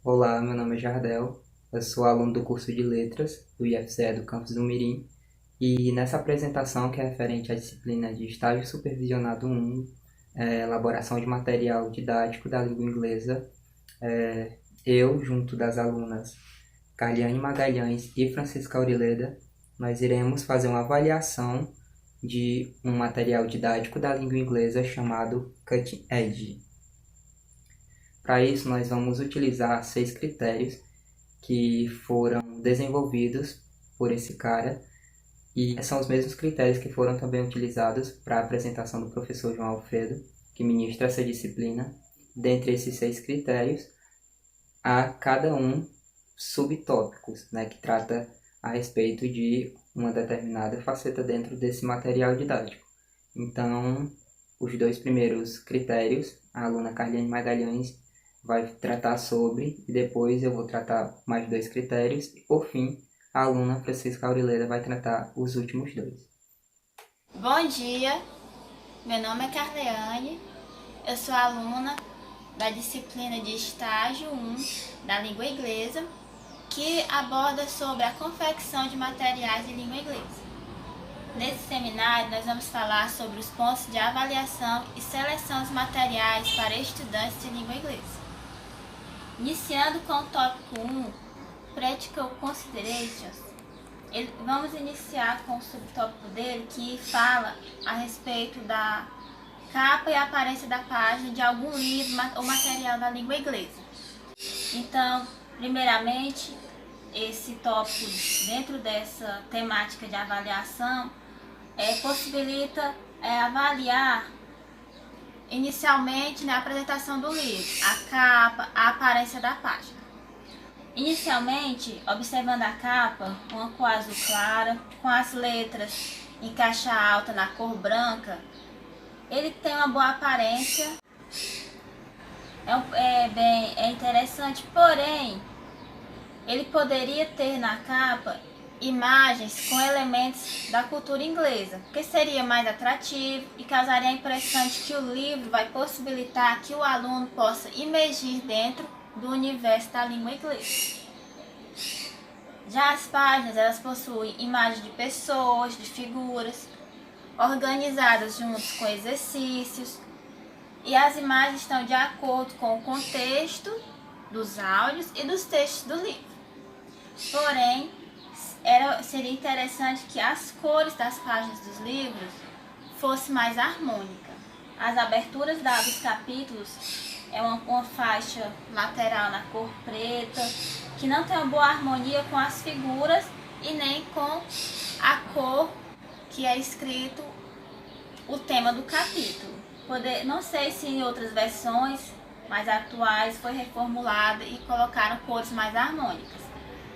Olá, meu nome é Jardel, eu sou aluno do curso de Letras do IFCE do Campus do Mirim e nessa apresentação, que é referente à disciplina de Estágio Supervisionado 1, elaboração de material didático da língua inglesa, eu, junto das alunas Carliane Magalhães e Francisca Aurileda, nós iremos fazer uma avaliação de um material didático da língua inglesa chamado Cutting Edge. Para isso, nós vamos utilizar 6 critérios que foram desenvolvidos por esse cara e são os mesmos critérios que foram também utilizados para a apresentação do professor João Alfredo, que ministra essa disciplina. Dentre esses 6 critérios, há cada um subtópicos, né, que trata a respeito de uma determinada faceta dentro desse material didático. Então, os 2 primeiros critérios, a aluna Carliane Magalhães vai tratar sobre, e depois eu vou tratar mais 2 critérios, e por fim, a aluna Francisca Aurileda vai tratar os últimos 2. Bom dia, meu nome é Carleane, eu sou aluna da disciplina de estágio 1 da língua inglesa, que aborda sobre a confecção de materiais de língua inglesa. Nesse seminário, nós vamos falar sobre os pontos de avaliação e seleção dos materiais para estudantes de língua inglesa. Iniciando com o tópico 1, Practical Considerations, vamos iniciar com o subtópico dele, que fala a respeito da capa e aparência da página de algum livro ou material da língua inglesa. Então, primeiramente, esse tópico, dentro dessa temática de avaliação, possibilita avaliar inicialmente na apresentação do livro, a capa, a aparência da página. Inicialmente, observando a capa, uma cor azul clara, com as letras em caixa alta na cor branca, ele tem uma boa aparência, é interessante, porém, ele poderia ter na capa imagens com elementos da cultura inglesa, que seria mais atrativo e causaria a impressão de que o livro vai possibilitar que o aluno possa imergir dentro do universo da língua inglesa. Já as páginas, elas possuem imagens de pessoas, de figuras, organizadas juntos com exercícios, e as imagens estão de acordo com o contexto dos áudios e dos textos do livro. Porém, seria interessante que as cores das páginas dos livros fossem mais harmônicas. As aberturas dos capítulos é uma faixa lateral na cor preta, que não tem uma boa harmonia com as figuras e nem com a cor que é escrito o tema do capítulo. Não sei se em outras versões mais atuais foi reformulada e colocaram cores mais harmônicas,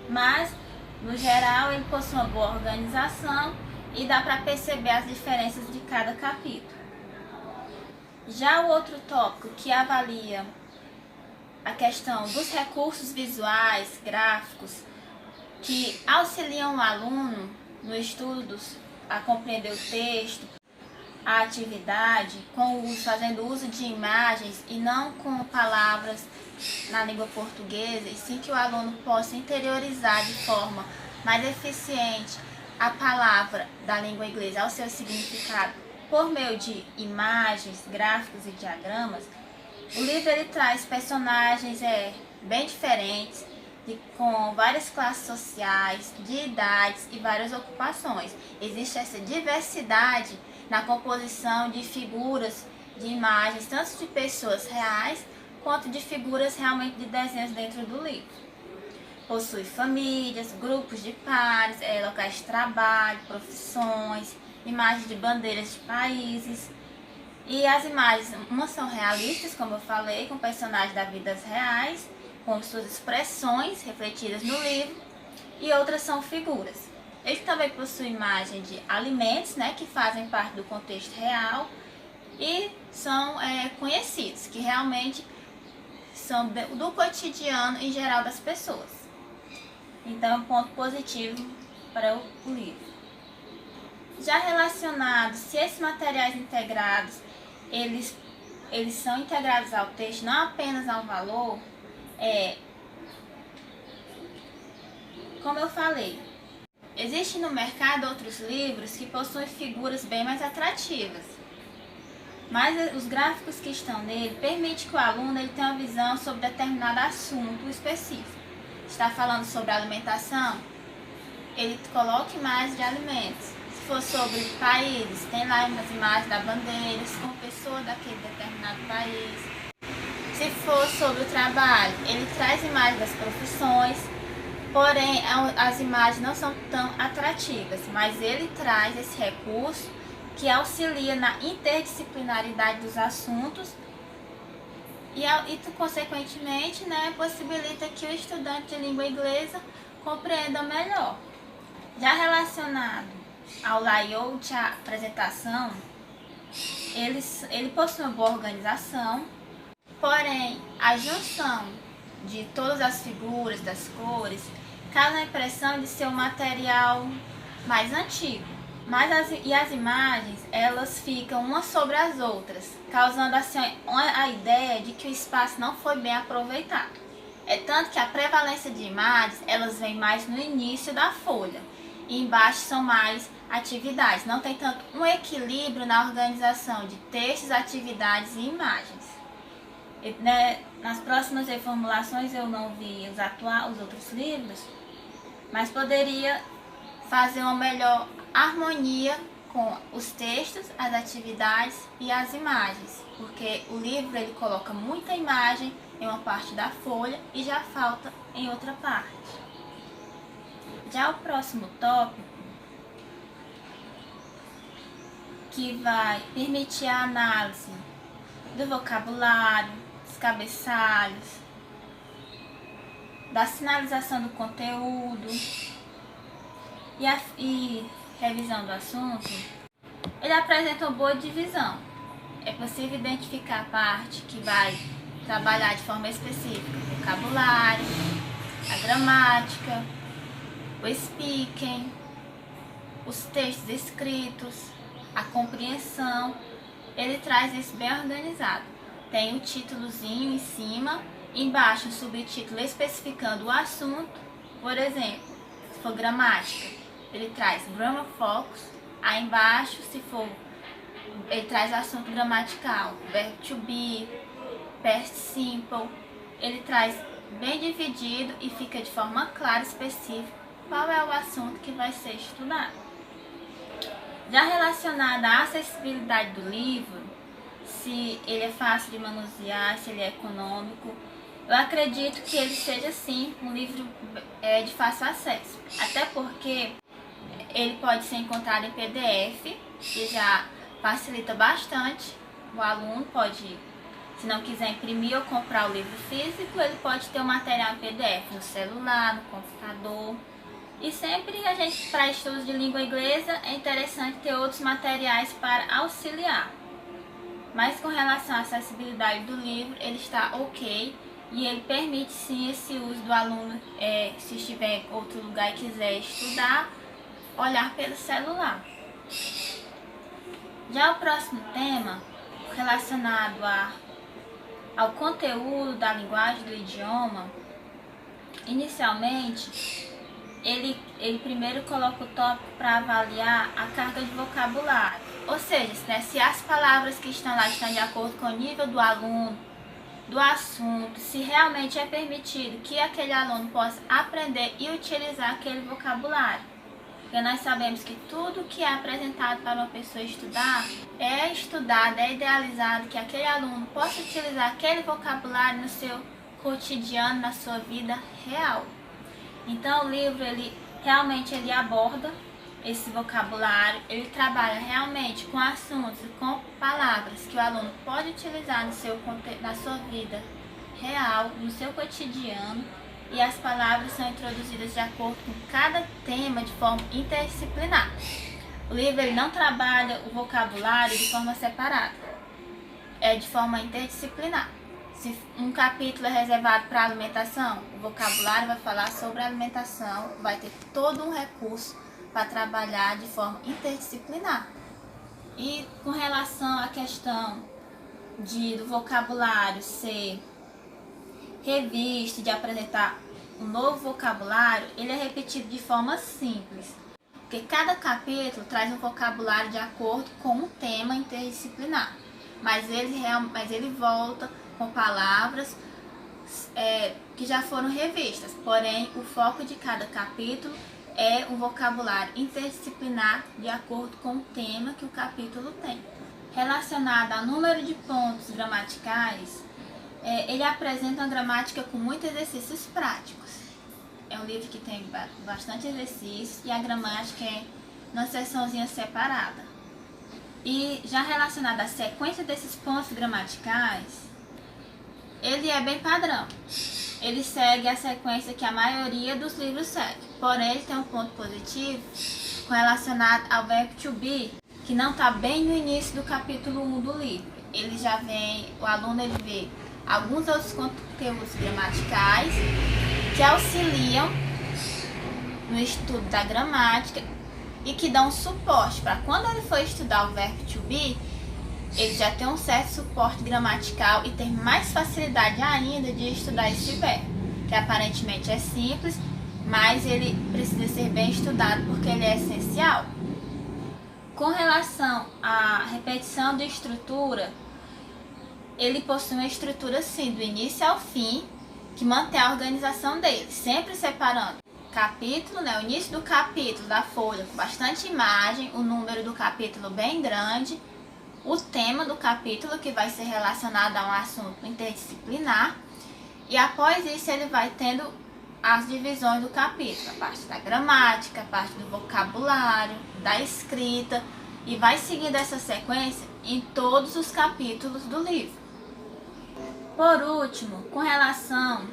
mas no geral ele possui uma boa organização e dá para perceber as diferenças de cada capítulo. Já o outro tópico, que avalia a questão dos recursos visuais, gráficos, que auxiliam o aluno no estudo a compreender o texto, a atividade, fazendo uso de imagens e não com palavras na língua portuguesa, e sim que o aluno possa interiorizar de forma mais eficiente a palavra da língua inglesa ao seu significado por meio de imagens, gráficos e diagramas. O livro ele traz personagens bem diferentes, com várias classes sociais, de idades e várias ocupações. Existe essa diversidade na composição de figuras, de imagens, tanto de pessoas reais quanto de figuras realmente de desenhos dentro do livro. Possui famílias, grupos de pares, locais de trabalho, profissões, imagens de bandeiras de países. E as imagens, umas são realistas, como eu falei, com personagens da vida reais, com suas expressões refletidas no livro, e outras são figuras. Ele também possui imagem de alimentos, né, que fazem parte do contexto real e são conhecidos, que realmente são do cotidiano em geral das pessoas. Então é um ponto positivo para o livro. Já relacionado, se esses materiais integrados, eles são integrados ao texto, não apenas ao valor, como eu falei, existem no mercado outros livros que possuem figuras bem mais atrativas, mas os gráficos que estão nele permitem que o aluno ele tenha uma visão sobre determinado assunto específico. Está falando sobre alimentação, ele coloca imagens de alimentos. Se for sobre países, tem lá umas imagens da bandeira, com pessoa daquele determinado país. Se for sobre o trabalho, ele traz imagens das profissões, porém as imagens não são tão atrativas, mas ele traz esse recurso que auxilia na interdisciplinaridade dos assuntos e consequentemente, possibilita que o estudante de língua inglesa compreenda melhor. Já relacionado ao layout, a apresentação, ele possui uma boa organização, porém a junção de todas as figuras, das cores, causa a impressão de ser um material mais antigo. As imagens, elas ficam umas sobre as outras, causando assim a ideia de que o espaço não foi bem aproveitado. É tanto que a prevalência de imagens, elas vêm mais no início da folha, e embaixo são mais atividades. Não tem tanto um equilíbrio na organização de textos, atividades e imagens. Nas próximas reformulações eu não vi os outros livros, mas poderia fazer uma melhor harmonia com os textos, as atividades e as imagens, porque o livro ele coloca muita imagem em uma parte da folha e já falta em outra parte. Já o próximo tópico, que vai permitir a análise do vocabulário, dos cabeçalhos, da sinalização do conteúdo e revisão do assunto, ele apresenta uma boa divisão. É possível identificar a parte que vai trabalhar de forma específica o vocabulário, a gramática, o speaking, os textos escritos, a compreensão. Ele traz isso bem organizado. Tem o títulozinho em cima, embaixo um subtítulo especificando o assunto. Por exemplo, se for gramática, ele traz Grammar Focus. Aí embaixo, se for, ele traz o assunto gramatical, verbo to be, past simple. Ele traz bem dividido e fica de forma clara e específica qual é o assunto que vai ser estudado. Já relacionado à acessibilidade do livro, se ele é fácil de manusear, se ele é econômico, eu acredito que ele seja sim um livro de fácil acesso, até porque ele pode ser encontrado em PDF, que já facilita bastante. O aluno pode, se não quiser imprimir ou comprar o livro físico, ele pode ter o material em PDF no celular, no computador. E sempre para estudos de língua inglesa, é interessante ter outros materiais para auxiliar. Mas com relação à acessibilidade do livro, ele está ok e ele permite sim esse uso do aluno, se estiver em outro lugar e quiser estudar, olhar pelo celular. Já o próximo tema, relacionado ao conteúdo da linguagem do idioma, inicialmente, ele primeiro coloca o tópico para avaliar a carga de vocabulário. Ou seja, se as palavras que estão lá estão de acordo com o nível do aluno, do assunto, se realmente é permitido que aquele aluno possa aprender e utilizar aquele vocabulário. Porque nós sabemos que tudo que é apresentado para uma pessoa estudar, é estudado, é idealizado que aquele aluno possa utilizar aquele vocabulário no seu cotidiano, na sua vida real. Então o livro realmente aborda esse vocabulário, ele trabalha realmente com assuntos e com palavras que o aluno pode utilizar na sua vida real, no seu cotidiano, e as palavras são introduzidas de acordo com cada tema de forma interdisciplinar. O livro não trabalha o vocabulário de forma separada, é de forma interdisciplinar. Se um capítulo é reservado para alimentação, o vocabulário vai falar sobre alimentação, vai ter todo um recurso para trabalhar de forma interdisciplinar. E com relação à questão do vocabulário ser revisto, de apresentar o novo vocabulário, ele é repetido de forma simples, porque cada capítulo traz um vocabulário de acordo com um tema interdisciplinar, mas ele volta com palavras que já foram revistas, porém o foco de cada capítulo é um vocabulário interdisciplinar de acordo com o tema que o capítulo tem. Relacionado ao número de pontos gramaticais, ele apresenta uma gramática com muitos exercícios práticos. É um livro que tem bastante exercícios e a gramática é numa seçãozinha separada. E já relacionado à sequência desses pontos gramaticais, ele é bem padrão. Ele segue a sequência que a maioria dos livros segue. Porém, ele tem um ponto positivo relacionado ao verbo to be, que não está bem no início do capítulo 1 do livro. Ele já vem, o aluno ele vê alguns outros conteúdos gramaticais que auxiliam no estudo da gramática e que dão suporte para quando ele for estudar o verbo to be, ele já tem um certo suporte gramatical e ter mais facilidade ainda de estudar esse verbo, que aparentemente é simples, mas ele precisa ser bem estudado porque ele é essencial. Com relação à repetição de estrutura, ele possui uma estrutura sim, do início ao fim, que mantém a organização dele, sempre separando capítulo, o início do capítulo da folha com bastante imagem, o número do capítulo bem grande, o tema do capítulo que vai ser relacionado a um assunto interdisciplinar, e após isso ele vai tendo as divisões do capítulo, a parte da gramática, a parte do vocabulário, da escrita, e vai seguindo essa sequência em todos os capítulos do livro. Por último, com relação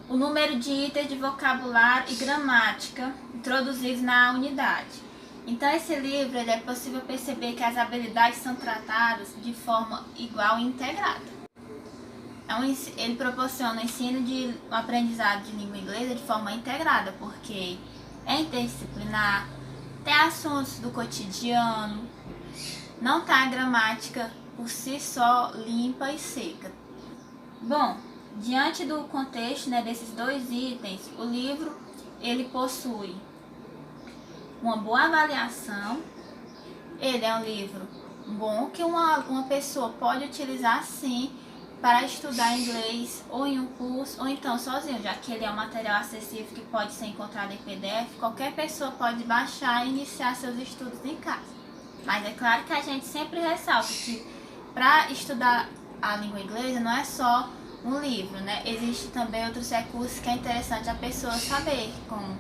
ao número de itens de vocabulário e gramática introduzidos na unidade. Então, esse livro é possível perceber que as habilidades são tratadas de forma igual e integrada. Ele proporciona o ensino de um aprendizado de língua inglesa de forma integrada, porque é interdisciplinar, tem assuntos do cotidiano, não está a gramática por si só limpa e seca. Bom, diante do contexto desses dois itens, o livro ele possui uma boa avaliação, ele é um livro bom que uma pessoa pode utilizar sim para estudar inglês ou em um curso ou então sozinho, já que ele é um material acessível que pode ser encontrado em PDF, qualquer pessoa pode baixar e iniciar seus estudos em casa. Mas é claro que a gente sempre ressalta que para estudar a língua inglesa não é só um livro, Existem também outros recursos que é interessante a pessoa saber, como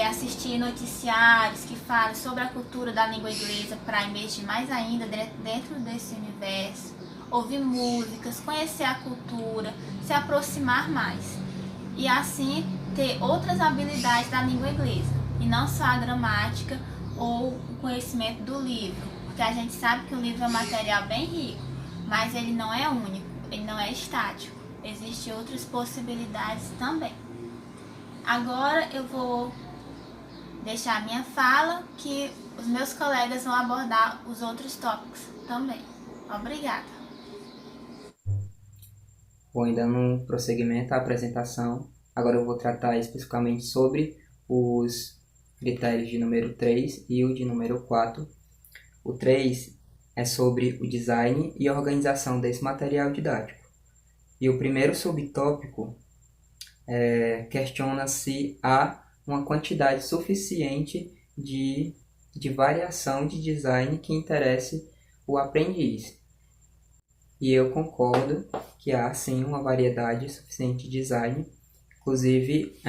assistir noticiários que falam sobre a cultura da língua inglesa para emergir mais ainda dentro desse universo, ouvir músicas, conhecer a cultura, se aproximar mais e assim ter outras habilidades da língua inglesa e não só a gramática ou o conhecimento do livro, porque a gente sabe que o livro é um material bem rico, mas ele não é único, ele não é estático, existem outras possibilidades também. Agora eu vou deixar a minha fala, que os meus colegas vão abordar os outros tópicos também. Obrigada. Bom, dando prosseguimento à apresentação, agora eu vou tratar especificamente sobre os critérios de número 3 e o de número 4. O 3 é sobre o design e a organização desse material didático. E o primeiro subtópico questiona se há uma quantidade suficiente de variação de design que interesse o aprendiz. E eu concordo que há sim uma variedade suficiente de design, inclusive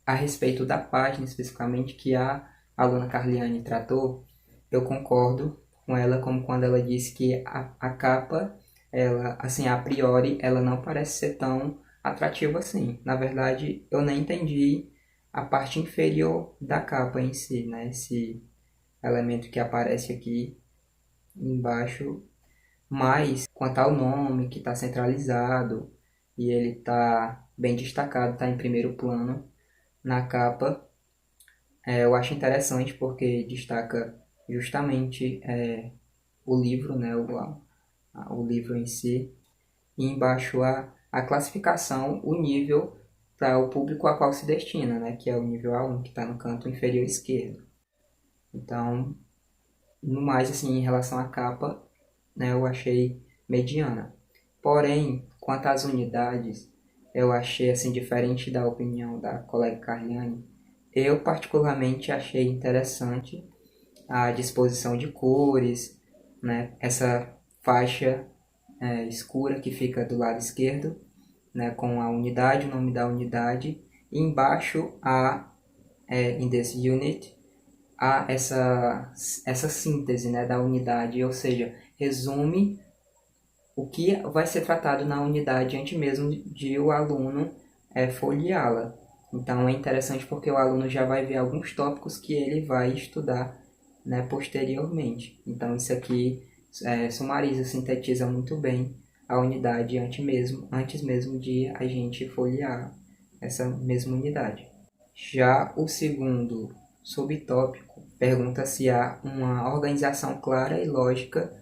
a respeito da página especificamente que a aluna Carliane tratou, eu concordo com ela como quando ela disse que a capa, ela, assim, a priori, ela não parece ser tão atrativa assim. Na verdade, eu nem entendi a parte inferior da capa em si, esse elemento que aparece aqui embaixo, mas quanto ao nome que está centralizado e ele está bem destacado, está em primeiro plano na capa, eu acho interessante porque destaca justamente o livro, o livro em si, e embaixo a classificação, o nível para o público a qual se destina, né, que é o nível A1, que está no canto inferior esquerdo. Então, no mais, assim, em relação à capa, né, eu achei mediana. Porém, quanto às unidades, eu achei, assim, diferente da opinião da colega Carliane, eu particularmente achei interessante a disposição de cores, né, essa faixa escura que fica do lado esquerdo, né, com a unidade, o nome da unidade, e embaixo in this unit, há essa síntese, né, da unidade, ou seja, resume o que vai ser tratado na unidade antes mesmo de o aluno folheá-la. Então é interessante porque o aluno já vai ver alguns tópicos que ele vai estudar, né, posteriormente. Então isso aqui sumariza, sintetiza muito bem a unidade antes mesmo de a gente folhear essa mesma unidade. Já o segundo subtópico pergunta se há uma organização clara e lógica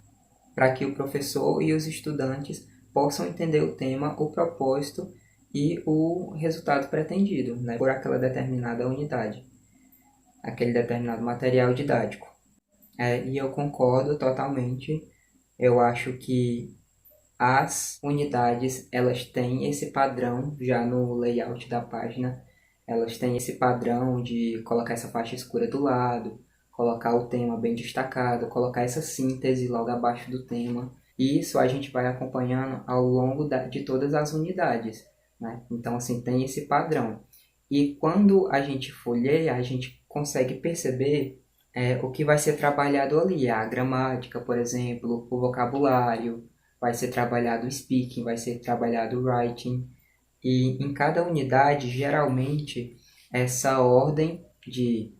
para que o professor e os estudantes possam entender o tema, o propósito e o resultado pretendido, né, por aquela determinada unidade, aquele determinado material didático. E eu concordo totalmente. Eu acho que as unidades elas têm esse padrão já no layout da página. Elas têm esse padrão de colocar essa faixa escura do lado, colocar o tema bem destacado, colocar essa síntese logo abaixo do tema. E isso a gente vai acompanhando ao longo de todas as unidades, né? Então, assim, tem esse padrão. E quando a gente folheia, a gente consegue perceber o que vai ser trabalhado ali. A gramática, por exemplo, o vocabulário, vai ser trabalhado o speaking, vai ser trabalhado o writing. E em cada unidade, geralmente, essa ordem de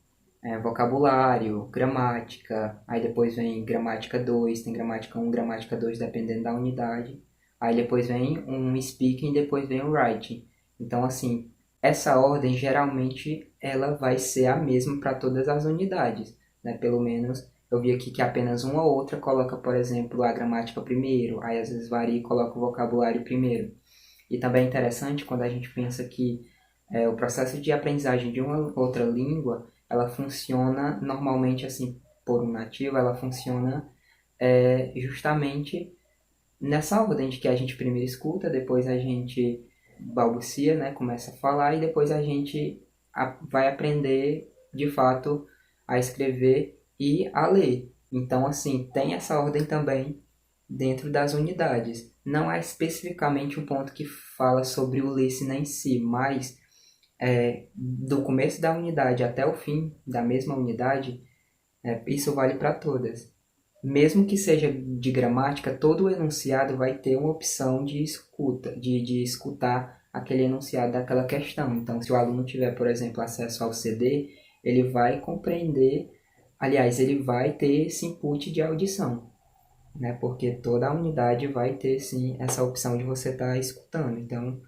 vocabulário, gramática, aí depois vem gramática 2, tem gramática 1, gramática 2, dependendo da unidade. Aí depois vem um speaking, depois vem o writing. Então, assim, essa ordem, geralmente, ela vai ser a mesma para todas as unidades, né? Pelo menos, eu vi aqui que apenas uma ou outra coloca, por exemplo, a gramática primeiro, aí às vezes varia e coloca o vocabulário primeiro. E também é interessante quando a gente pensa que o processo de aprendizagem de uma outra língua, ela funciona normalmente assim, por um nativo, ela funciona justamente nessa ordem de que a gente primeiro escuta, depois a gente balbucia, né, começa a falar e depois a gente vai aprender de fato a escrever e a ler. Então, assim, tem essa ordem também dentro das unidades. Não é especificamente um ponto que fala sobre o listening em si, mas do começo da unidade até o fim da mesma unidade, isso vale para todas. Mesmo que seja de gramática, todo o enunciado vai ter uma opção de escuta, de escutar aquele enunciado daquela questão. Então, se o aluno tiver, por exemplo, acesso ao CD, ele vai compreender, aliás, ele vai ter esse input de audição, né? Porque toda a unidade vai ter, sim, essa opção de você estar escutando. Então,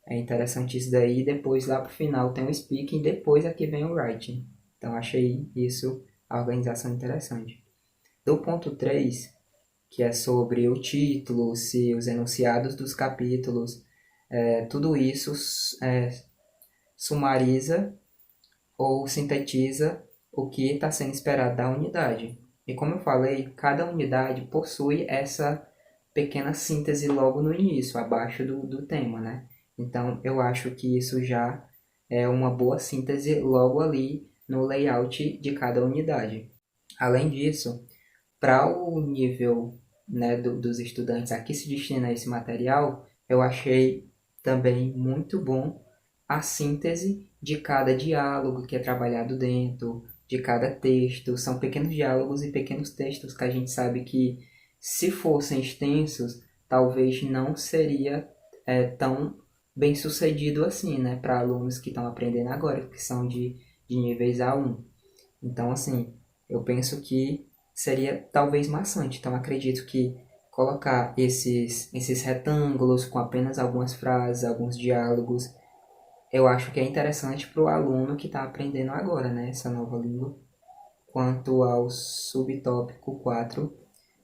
é interessante isso daí. Depois, lá pro final, tem o speaking, depois aqui vem o writing. Então, achei isso, a organização interessante. Do ponto 3, que é sobre o título, se os enunciados dos capítulos, tudo isso sumariza ou sintetiza o que está sendo esperado da unidade. E como eu falei, cada unidade possui essa pequena síntese logo no início, abaixo do tema, né? Então, eu acho que isso já é uma boa síntese logo ali no layout de cada unidade. Além disso, para o nível, né, dos estudantes a que se destina esse material, eu achei também muito bom a síntese de cada diálogo que é trabalhado dentro, de cada texto. São pequenos diálogos e pequenos textos que a gente sabe que, se fossem extensos, talvez não seria tão bem sucedido assim, né, para alunos que estão aprendendo agora, que são de níveis A1. Então, assim, eu penso que seria talvez maçante. Então, acredito que colocar esses retângulos com apenas algumas frases, alguns diálogos, eu acho que é interessante para o aluno que está aprendendo agora, né, essa nova língua. Quanto ao subtópico 4,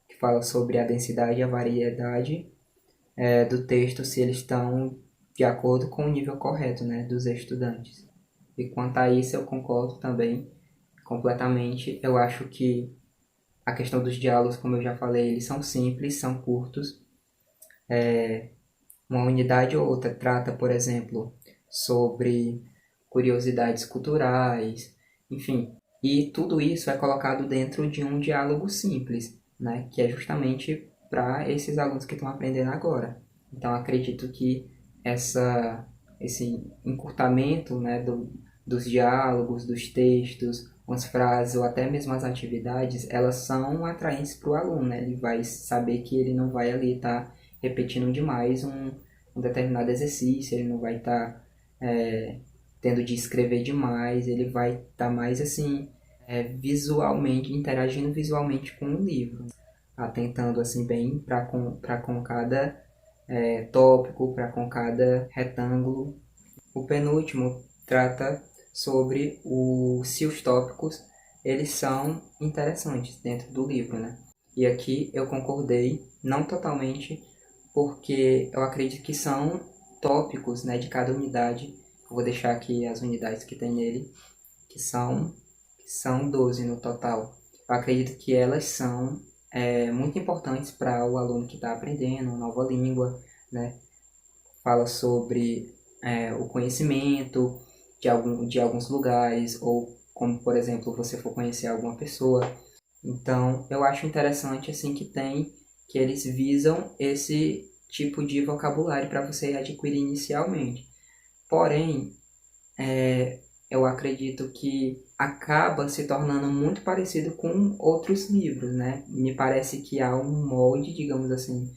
que fala sobre a densidade e a variedade do texto, se eles estão de acordo com o nível correto, né, dos estudantes. E quanto a isso, eu concordo também completamente. Eu acho que a questão dos diálogos, como eu já falei, eles são simples, são curtos. Uma unidade ou outra trata, por exemplo, sobre curiosidades culturais, enfim. E tudo isso é colocado dentro de um diálogo simples, né? Que é justamente para esses alunos que estão aprendendo agora. Então, acredito que esse encurtamento, né, dos diálogos, dos textos, as frases ou até mesmo as atividades, elas são atraentes para o aluno, né? Ele vai saber que ele não vai ali estar repetindo demais um determinado exercício, ele não vai estar tendo de escrever demais, ele vai estar mais assim, visualmente, interagindo visualmente com o livro, atentando assim bem para com cada tópico, para com cada retângulo. O penúltimo trata sobre se os tópicos eles são interessantes dentro do livro, né? E aqui eu concordei, não totalmente, porque eu acredito que são tópicos, né, de cada unidade. Eu vou deixar aqui as unidades que tem nele, que são 12 no total. Eu acredito que elas são muito importantes para o aluno que está aprendendo uma nova língua, né? Fala sobre o conhecimento de alguns lugares, ou como, por exemplo, você for conhecer alguma pessoa. Então, eu acho interessante assim que eles visam esse tipo de vocabulário para você adquirir inicialmente. Porém, eu acredito que acaba se tornando muito parecido com outros livros, né? Me parece que há um molde, digamos assim,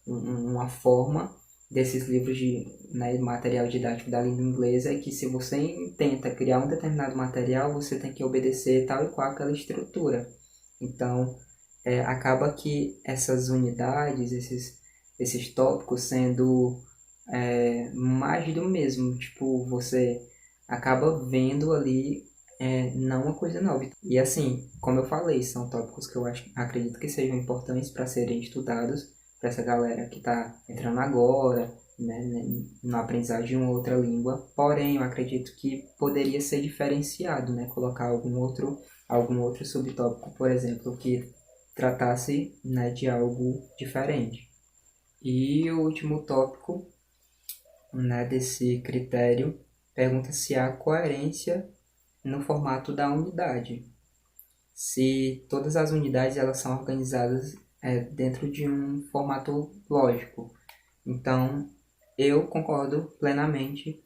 uma forma desses livros de material didático da língua inglesa é que se você tenta criar um determinado material, você tem que obedecer tal e qual aquela estrutura. Então, acaba que essas unidades, esses tópicos sendo mais do mesmo. Tipo, você acaba vendo ali não uma coisa nova. E assim, como eu falei, são tópicos que eu acredito que sejam importantes para serem estudados para essa galera que está entrando agora, né, no aprendizagem de uma outra língua. Porém, eu acredito que poderia ser diferenciado, né, colocar algum outro subtópico, por exemplo, que tratasse, né, de algo diferente. E o último tópico, né, desse critério pergunta se há coerência no formato da unidade. Se todas as unidades elas são organizadas dentro de um formato lógico. Então, eu concordo plenamente.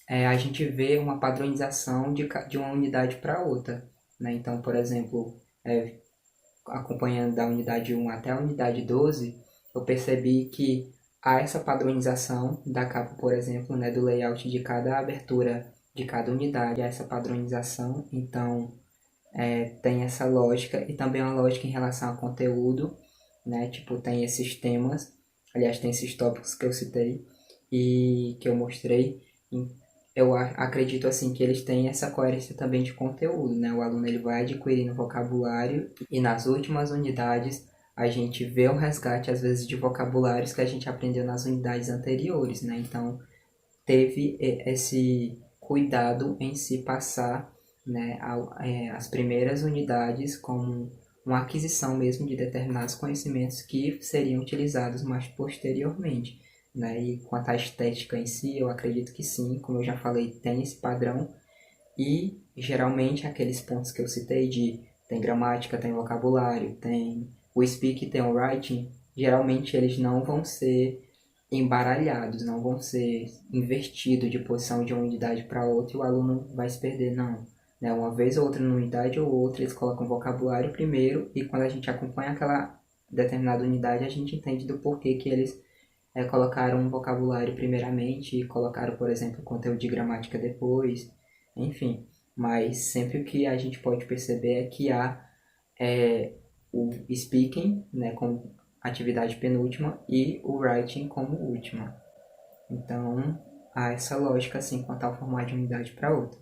A gente vê uma padronização de uma unidade para outra, né? Então, por exemplo, acompanhando da unidade 1 até a unidade 12, eu percebi que há essa padronização da capa, por exemplo, né, do layout de cada abertura de cada unidade, há essa padronização. Então, tem essa lógica e também uma lógica em relação ao conteúdo, né? Tipo, tem esses temas, aliás, tem esses tópicos que eu citei e que eu mostrei. Eu acredito assim que eles têm essa coerência também de conteúdo, né? O aluno ele vai adquirindo vocabulário e nas últimas unidades a gente vê um resgate às vezes de vocabulários que a gente aprendeu nas unidades anteriores, né? Então teve esse cuidado em se passar, né, as primeiras unidades como uma aquisição mesmo de determinados conhecimentos que seriam utilizados mais posteriormente. Né? E quanto à estética em si, eu acredito que sim, como eu já falei, tem esse padrão e geralmente aqueles pontos que eu citei de tem gramática, tem vocabulário, tem o speak, tem o writing, geralmente eles não vão ser embaralhados, não vão ser invertidos de posição de uma unidade para outra e o aluno vai se perder, não. Né? Uma vez ou outra, numa unidade ou outra, eles colocam vocabulário primeiro e quando a gente acompanha aquela determinada unidade, a gente entende do porquê que eles colocaram um vocabulário primeiramente e colocaram, por exemplo, conteúdo de gramática depois, enfim. Mas sempre o que a gente pode perceber é que há o speaking, né, como atividade penúltima e o writing como última. Então, há essa lógica assim quanto ao formato de unidade para outra.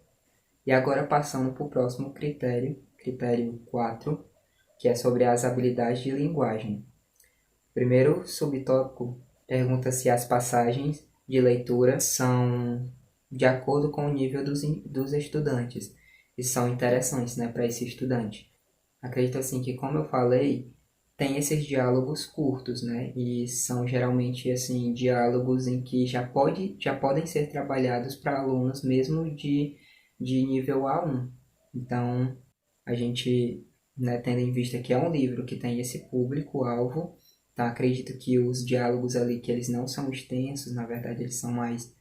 E agora passando para o próximo critério, critério 4, que é sobre as habilidades de linguagem. Primeiro subtópico pergunta se as passagens de leitura são de acordo com o nível dos estudantes e são interessantes, né, para esse estudante. Acredito assim que, como eu falei, tem esses diálogos curtos, né, e são geralmente assim diálogos em que já podem ser trabalhados para alunos mesmo de nível A1. Então, a gente, né, tendo em vista que é um livro que tem esse público-alvo, então acredito que os diálogos ali, que eles não são extensos, na verdade eles são mais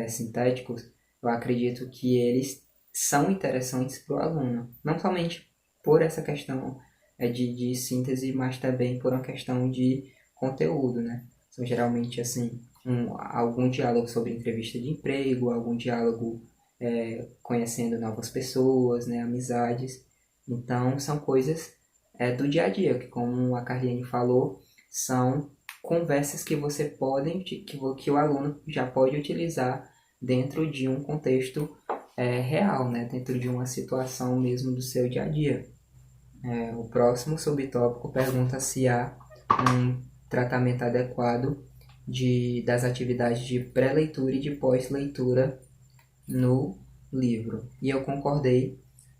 sintéticos, eu acredito que eles são interessantes para o aluno. Não somente por essa questão de síntese, mas também por uma questão de conteúdo, né? São geralmente, assim, algum diálogo sobre entrevista de emprego, algum diálogo conhecendo novas pessoas, né? Amizades. Então, são coisas do dia a dia, que como a Carliane falou, são conversas que você que o aluno já pode utilizar dentro de um contexto real, né? Dentro de uma situação mesmo do seu dia a dia. O próximo subtópico pergunta se há um tratamento adequado das atividades de pré-leitura e de pós-leitura no livro. E eu concordei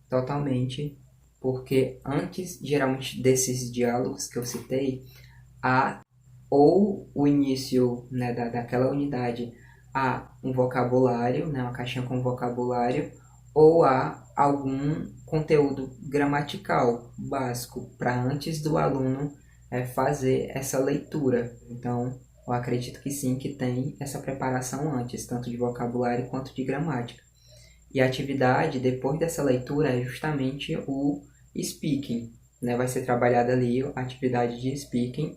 totalmente, porque antes, geralmente, desses diálogos que eu citei, há ou o início, né, daquela unidade há um vocabulário, né, uma caixinha com vocabulário, ou há algum conteúdo gramatical básico para antes do aluno fazer essa leitura. Então, eu acredito que sim, que tem essa preparação antes, tanto de vocabulário quanto de gramática. E a atividade depois dessa leitura é justamente o speaking, né? Vai ser trabalhada ali a atividade de speaking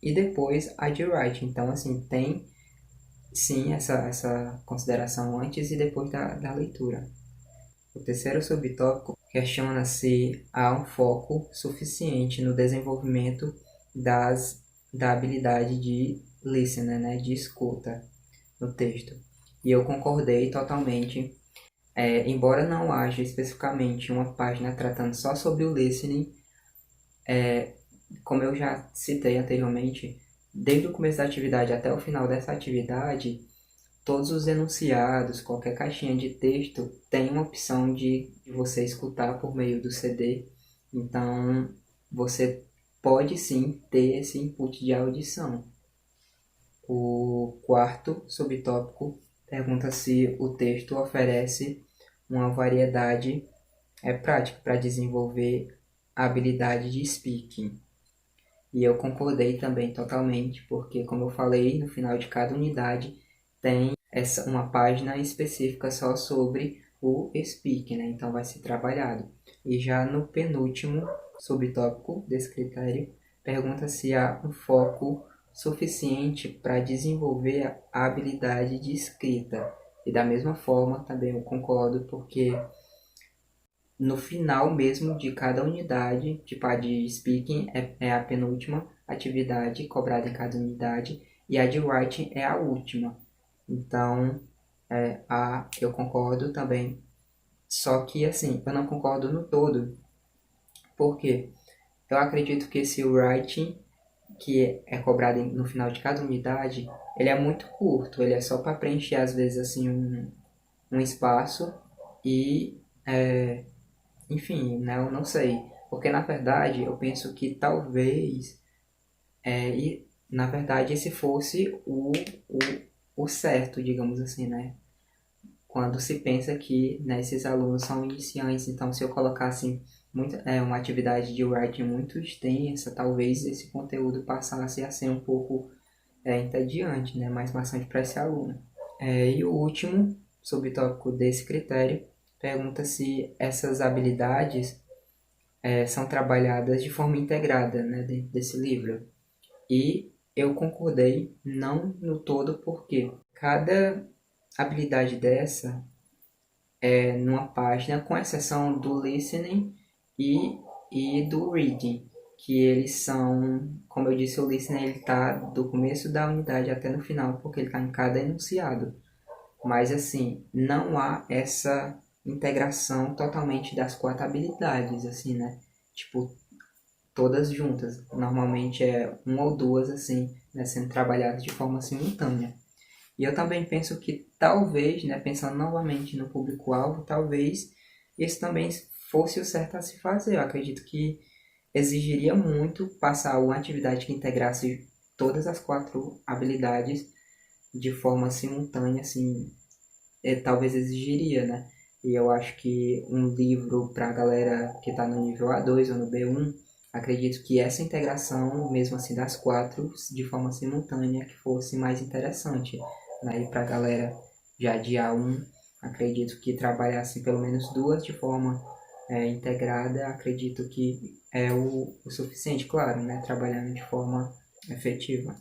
e depois a de writing. Então, assim, tem sim essa consideração antes e depois da leitura. O terceiro subtópico questiona se há um foco suficiente no desenvolvimento da habilidade de listener, né, de escuta no texto. E eu concordei totalmente. Embora não haja especificamente uma página tratando só sobre o listening, como eu já citei anteriormente, desde o começo da atividade até o final dessa atividade, todos os enunciados, qualquer caixinha de texto, tem uma opção de você escutar por meio do CD. Então, você pode sim ter esse input de audição. O quarto subtópico pergunta se o texto oferece uma variedade prática para desenvolver a habilidade de speaking. E eu concordei também totalmente, porque, como eu falei, no final de cada unidade tem uma página específica só sobre o speaking, né? Então vai ser trabalhado. E já no penúltimo subtópico desse critério, pergunta se há um foco suficiente para desenvolver a habilidade de escrita. E da mesma forma, também eu concordo, porque no final mesmo de cada unidade, tipo a de speaking é a penúltima atividade cobrada em cada unidade e a de writing é a última. Então, eu concordo também. Só que, assim, eu não concordo no todo. Por quê? Eu acredito que esse writing, que é cobrado no final de cada unidade, ele é muito curto. Ele é só para preencher, às vezes, assim, um espaço e enfim, né, eu não sei. Porque na verdade eu penso que talvez, na verdade, esse fosse o certo, digamos assim, né? Quando se pensa que, né, esses alunos são iniciantes, então se eu colocasse uma atividade de writing muito extensa, talvez esse conteúdo passasse a ser um pouco entediante, né? Mais maçante para esse aluno. E o último subtópico desse critério pergunta se essas habilidades são trabalhadas de forma integrada, né, dentro desse livro. E eu concordei não no todo, porque cada habilidade dessa é numa página, com exceção do listening e do reading, que eles são, como eu disse, o listening ele está do começo da unidade até no final, porque ele está em cada enunciado. Mas assim, não há essa integração totalmente das quatro habilidades, assim, né? Tipo, todas juntas. Normalmente é uma ou duas, assim, né, sendo trabalhadas de forma simultânea. E eu também penso que talvez, né, pensando novamente no público-alvo, talvez isso também fosse o certo a se fazer. Eu acredito que exigiria muito passar uma atividade que integrasse todas as 4 habilidades de forma simultânea, assim, talvez exigiria, né? E eu acho que um livro para a galera que está no nível A2 ou no B1, acredito que essa integração, mesmo assim, das 4, de forma simultânea, que fosse mais interessante, né? E para a galera já de A1, acredito que trabalhasse pelo menos 2 de forma integrada, acredito que é o suficiente, claro, né? Trabalhando de forma efetiva.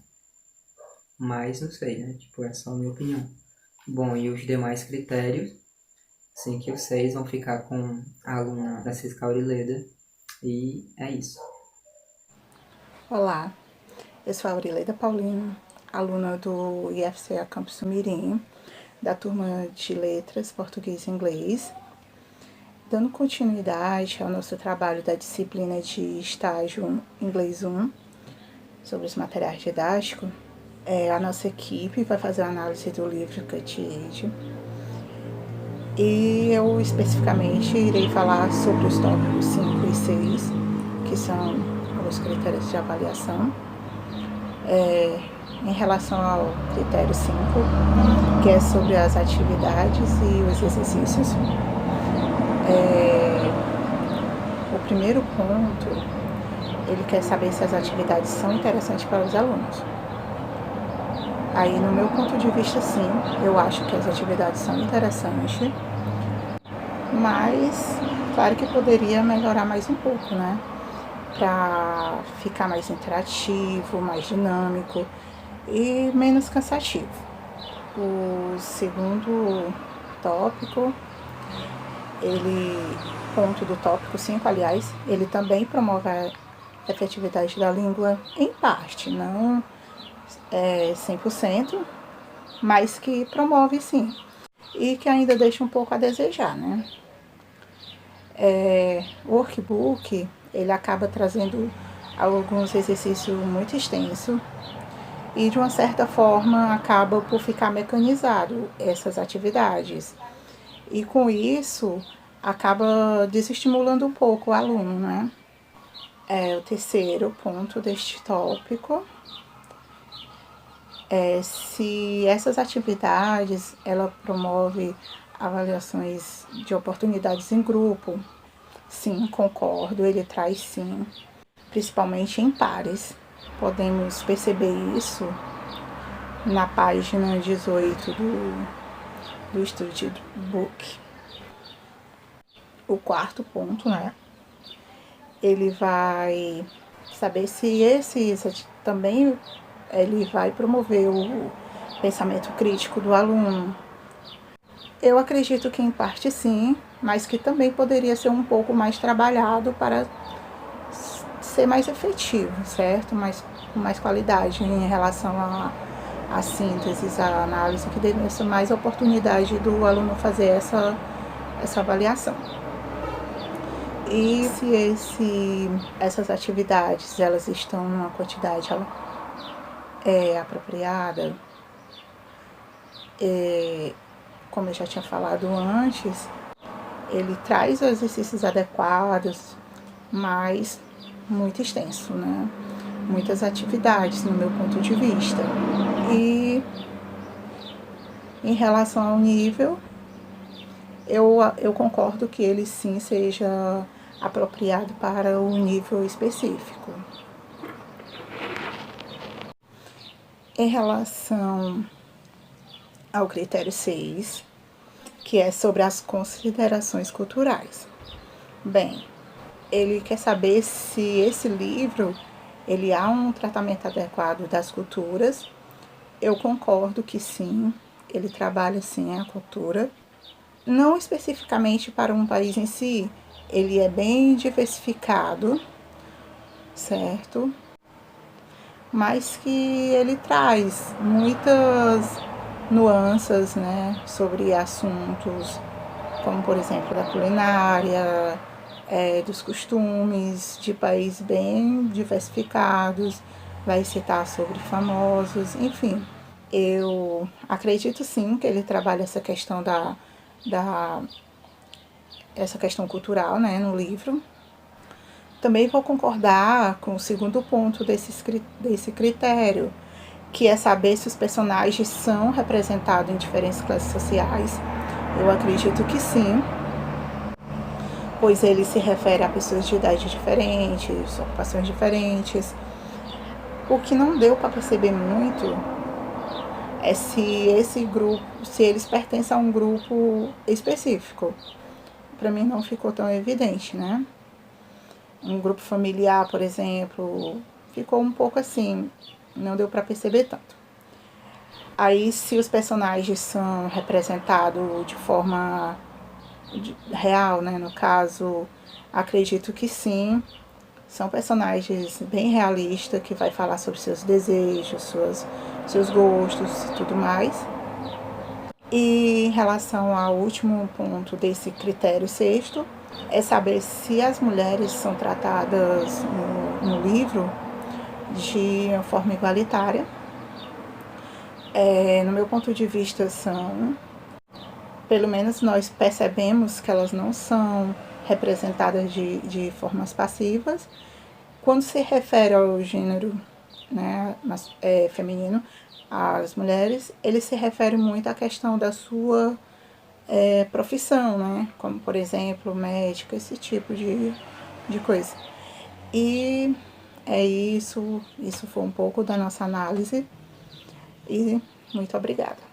Mas não sei, né? Tipo, é só a minha opinião. Bom, e os demais critérios, assim que os 6 vão ficar com a aluna Francisca Aurileda. E é isso. Olá, eu sou a Aurileda Paulino, aluna do IFCA Campus Mirim, da turma de Letras, Português e Inglês. Dando continuidade ao nosso trabalho da disciplina de estágio Inglês 1, sobre os materiais didáticos, a nossa equipe vai fazer a análise do livro Cut Age. E eu especificamente irei falar sobre os tópicos 5 e 6, que são os critérios de avaliação. Em relação ao critério 5, que é sobre as atividades e os exercícios. O primeiro ponto, ele quer saber se as atividades são interessantes para os alunos. Aí, no meu ponto de vista, sim, eu acho que as atividades são interessantes, mas, claro que poderia melhorar mais um pouco, né? Para ficar mais interativo, mais dinâmico e menos cansativo. O segundo tópico, ponto do tópico 5, aliás, ele também promove a efetividade da língua em parte, não 100%, mas que promove sim, e que ainda deixa um pouco a desejar, né? O workbook, ele acaba trazendo alguns exercícios muito extensos e, de uma certa forma, acaba por ficar mecanizado essas atividades. E, com isso, acaba desestimulando um pouco o aluno, né? O terceiro ponto deste tópico se essas atividades, ela promove avaliações de oportunidades em grupo. Sim, concordo, ele traz sim, principalmente em pares. Podemos perceber isso na página 18 do Study Book. O quarto ponto, né? Ele vai saber se também ele vai promover o pensamento crítico do aluno. Eu acredito que em parte sim, mas que também poderia ser um pouco mais trabalhado para ser mais efetivo, certo? Com mais qualidade em relação à síntese, à análise, que desse mais oportunidade do aluno fazer essa avaliação. E se essas atividades elas estão numa quantidade apropriada, como eu já tinha falado antes, ele traz os exercícios adequados, mas muito extenso, né? Muitas atividades, no meu ponto de vista. E em relação ao nível, eu concordo que ele sim seja apropriado para o nível específico. Em relação ao critério 6, que é sobre as considerações culturais. Bem, ele quer saber se esse livro ele há um tratamento adequado das culturas. Eu concordo que sim, ele trabalha sim a cultura. Não especificamente para um país em si, ele é bem diversificado, certo? Mas que ele traz muitas nuances, né, sobre assuntos como, por exemplo, da culinária, dos costumes de países bem diversificados, vai citar sobre famosos, enfim. Eu acredito sim que ele trabalha essa questão essa questão cultural, né, no livro. Também vou concordar com o segundo ponto desse critério, que é saber se os personagens são representados em diferentes classes sociais. Eu acredito que sim, pois ele se refere a pessoas de idade diferentes, ocupações diferentes. O que não deu para perceber muito é se esse grupo, se eles pertencem a um grupo específico. Para mim não ficou tão evidente, né? Um grupo familiar, por exemplo, ficou um pouco assim, não deu para perceber tanto. Aí, se os personagens são representados de forma real, né? No caso, acredito que sim. São personagens bem realistas, que vai falar sobre seus desejos, seus gostos e tudo mais. E em relação ao último ponto desse critério sexto, é saber se as mulheres são tratadas no livro de uma forma igualitária. No meu ponto de vista, são, pelo menos nós percebemos que elas não são representadas de formas passivas. Quando se refere ao gênero, né, feminino, as mulheres, ele se refere muito à questão da sua profissão, né? Como, por exemplo, médica, esse tipo de coisa. E é isso foi um pouco da nossa análise e muito obrigada.